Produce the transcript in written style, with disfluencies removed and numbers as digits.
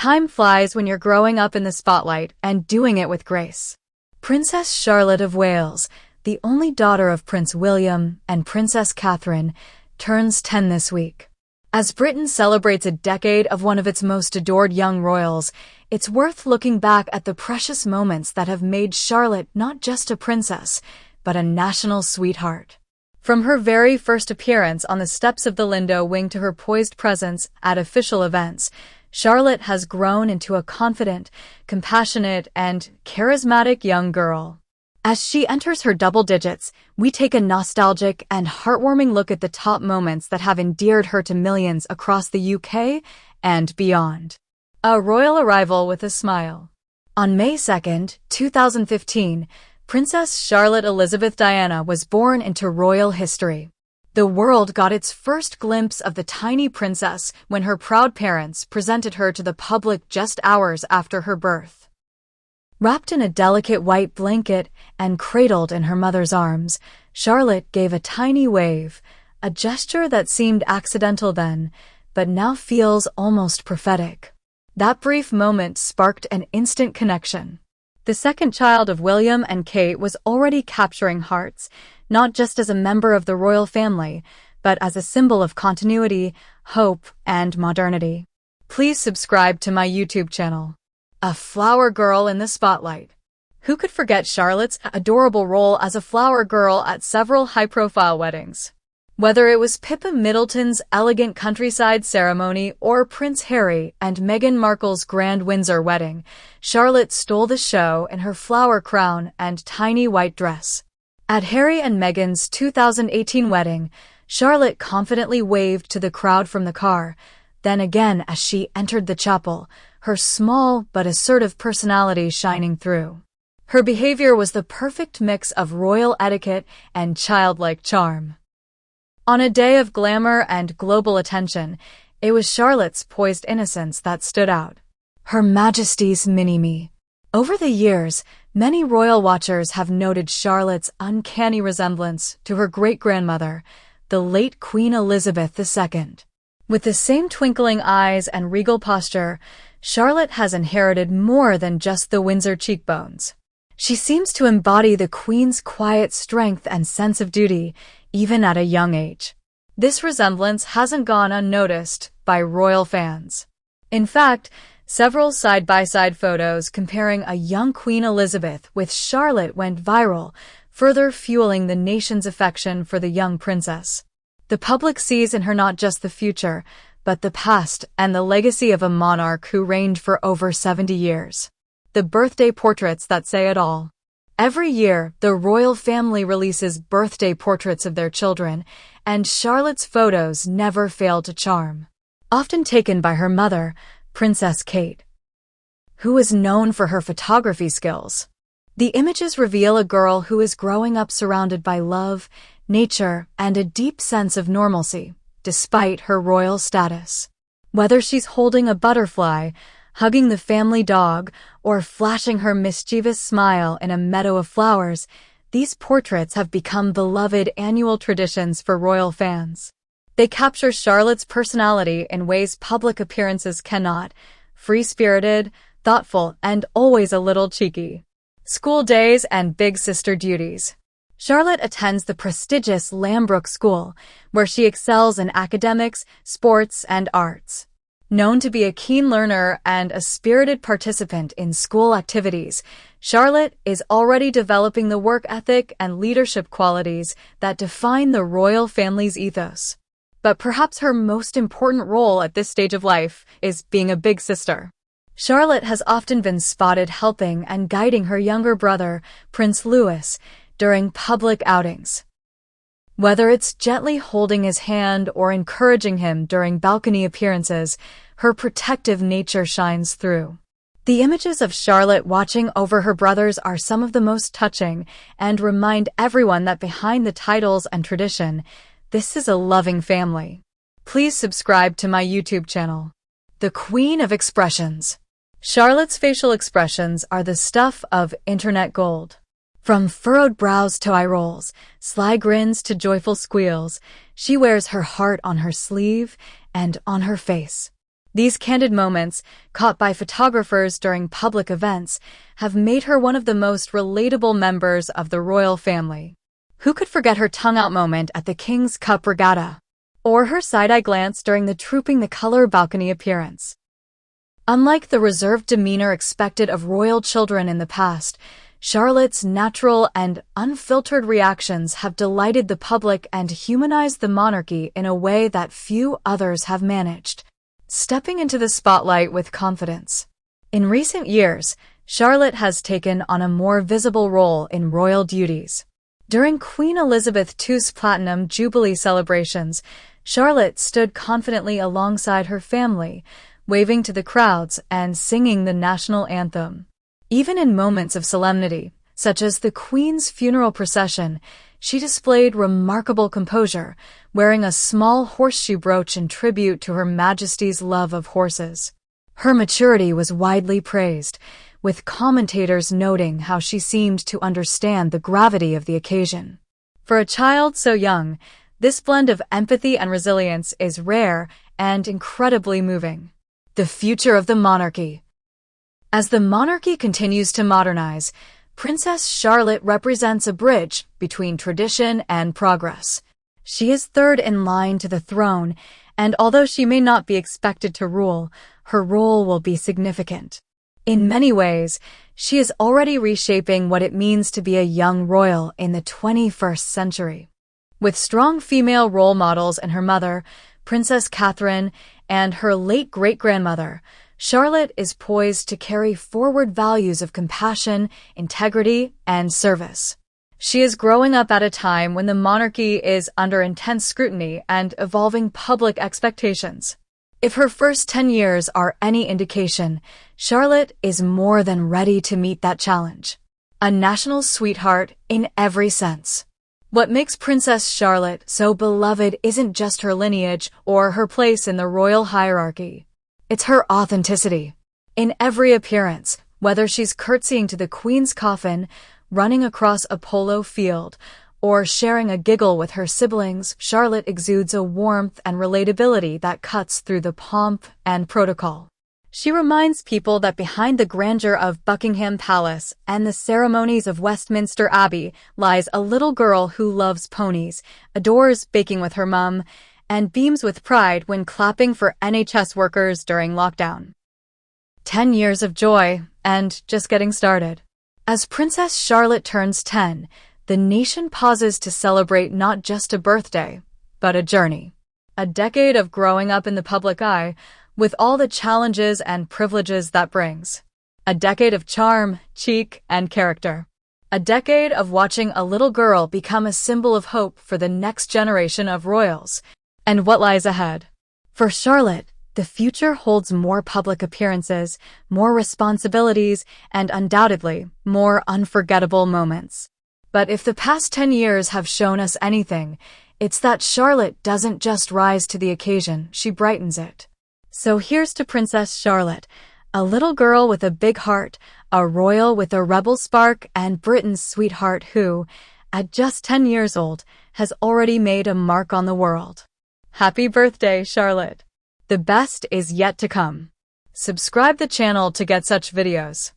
Time flies when you're growing up in the spotlight and doing it with grace. Princess Charlotte of Wales, the only daughter of Prince William and Princess Catherine, turns 10 this week. As Britain celebrates a decade of one of its most adored young royals, it's worth looking back at the precious moments that have made Charlotte not just a princess, but a national sweetheart. From her very first appearance on the steps of the Lindo wing to her poised presence at official events, Charlotte has grown into a confident, compassionate, and charismatic young girl. As she enters her double digits, we take a nostalgic and heartwarming look at the top moments that have endeared her to millions across the UK and beyond. A royal arrival with a smile. On May 2, 2015, Princess Charlotte Elizabeth Diana was born into royal history. The world got its first glimpse of the tiny princess when her proud parents presented her to the public just hours after her birth. Wrapped in a delicate white blanket and cradled in her mother's arms, Charlotte gave a tiny wave, a gesture that seemed accidental then, but now feels almost prophetic. That brief moment sparked an instant connection. The second child of William and Kate was already capturing hearts, not just as a member of the royal family, but as a symbol of continuity, hope, and modernity. Please subscribe to my YouTube channel. A flower girl in the spotlight. Who could forget Charlotte's adorable role as a flower girl at several high-profile weddings? Whether it was Pippa Middleton's elegant countryside ceremony or Prince Harry and Meghan Markle's grand Windsor wedding, Charlotte stole the show in her flower crown and tiny white dress. At Harry and Meghan's 2018 wedding, Charlotte confidently waved to the crowd from the car, then again as she entered the chapel, her small but assertive personality shining through. Her behavior was the perfect mix of royal etiquette and childlike charm. On a day of glamour and global attention, it was Charlotte's poised innocence that stood out. Her Majestys Mini Me. Over the years, many royal watchers have noted Charlotte's uncanny resemblance to her great-grandmother, the late Queen Elizabeth II. With the same twinkling eyes and regal posture, Charlotte has inherited more than just the Windsor cheekbones. She seems to embody the Queen's quiet strength and sense of duty, even at a young age. This resemblance hasn't gone unnoticed by royal fans. In fact, several side-by-side photos comparing a young Queen Elizabeth with Charlotte went viral, further fueling the nation's affection for the young princess. The public sees in her not just the future, but the past and the legacy of a monarch who reigned for over 70 years. The birthday portraits that say it all. Every year, the royal family releases birthday portraits of their children, and Charlotte's photos never fail to charm. Often taken by her mother, Princess Kate, who is known for her photography skills. The images reveal a girl who is growing up surrounded by love, nature, and a deep sense of normalcy, despite her royal status. Whether she's holding a butterfly, hugging the family dog, or flashing her mischievous smile in a meadow of flowers, these portraits have become beloved annual traditions for royal fans. They capture Charlotte's personality in ways public appearances cannot: free-spirited, thoughtful, and always a little cheeky. School days and big sister duties. Charlotte attends the prestigious Lambrook School, where she excels in academics, sports, and arts. Known to be a keen learner and a spirited participant in school activities, Charlotte is already developing the work ethic and leadership qualities that define the royal family's ethos. But perhaps her most important role at this stage of life is being a big sister. Charlotte has often been spotted helping and guiding her younger brother, Prince Louis, during public outings. Whether it's gently holding his hand or encouraging him during balcony appearances, her protective nature shines through. The images of Charlotte watching over her brothers are some of the most touching and remind everyone that behind the titles and tradition, this is a loving family. Please subscribe to my YouTube channel. The Queen of Expressions. Charlotte's facial expressions are the stuff of internet gold. From furrowed brows to eye rolls, sly grins to joyful squeals, she wears her heart on her sleeve and on her face. These candid moments, caught by photographers during public events, have made her one of the most relatable members of the royal family. Who could forget her tongue-out moment at the King's Cup regatta? Or her side-eye glance during the Trooping the Color balcony appearance? Unlike the reserved demeanor expected of royal children in the past, Charlotte's natural and unfiltered reactions have delighted the public and humanized the monarchy in a way that few others have managed. Stepping into the spotlight with confidence. In recent years, Charlotte has taken on a more visible role in royal duties. During Queen Elizabeth II's Platinum Jubilee celebrations, Charlotte stood confidently alongside her family, waving to the crowds and singing the national anthem. Even in moments of solemnity, such as the Queen's funeral procession, she displayed remarkable composure, wearing a small horseshoe brooch in tribute to Her Majesty's love of horses. Her maturity was widely praised, with commentators noting how she seemed to understand the gravity of the occasion. For a child so young, this blend of empathy and resilience is rare and incredibly moving. The future of the monarchy. As the monarchy continues to modernize, Princess Charlotte represents a bridge between tradition and progress. She is third in line to the throne, and although she may not be expected to rule, her role will be significant. In many ways, she is already reshaping what it means to be a young royal in the 21st century. With strong female role models in her mother, Princess Catherine, and her late great-grandmother, Charlotte is poised to carry forward values of compassion, integrity, and service. She is growing up at a time when the monarchy is under intense scrutiny and evolving public expectations. If her first 10 years are any indication, Charlotte is more than ready to meet that challenge. A national sweetheart in every sense. What makes Princess Charlotte so beloved isn't just her lineage or her place in the royal hierarchy. It's her authenticity. In every appearance, whether she's curtsying to the Queen's coffin, running across a polo field, or sharing a giggle with her siblings, Charlotte exudes a warmth and relatability that cuts through the pomp and protocol. She reminds people that behind the grandeur of Buckingham Palace and the ceremonies of Westminster Abbey lies a little girl who loves ponies, adores baking with her mum, and beams with pride when clapping for NHS workers during lockdown. 10 years of joy, and just getting started. As Princess Charlotte turns 10, the nation pauses to celebrate not just a birthday, but a journey. A decade of growing up in the public eye, with all the challenges and privileges that brings. A decade of charm, cheek, and character. A decade of watching a little girl become a symbol of hope for the next generation of royals. And what lies ahead? For Charlotte, the future holds more public appearances, more responsibilities, and undoubtedly, more unforgettable moments. But if the past 10 years have shown us anything, it's that Charlotte doesn't just rise to the occasion, she brightens it. So here's to Princess Charlotte, a little girl with a big heart, a royal with a rebel spark, and Britain's sweetheart who, at just 10 years old, has already made a mark on the world. Happy birthday, Charlotte! The best is yet to come. Subscribe the channel to get such videos.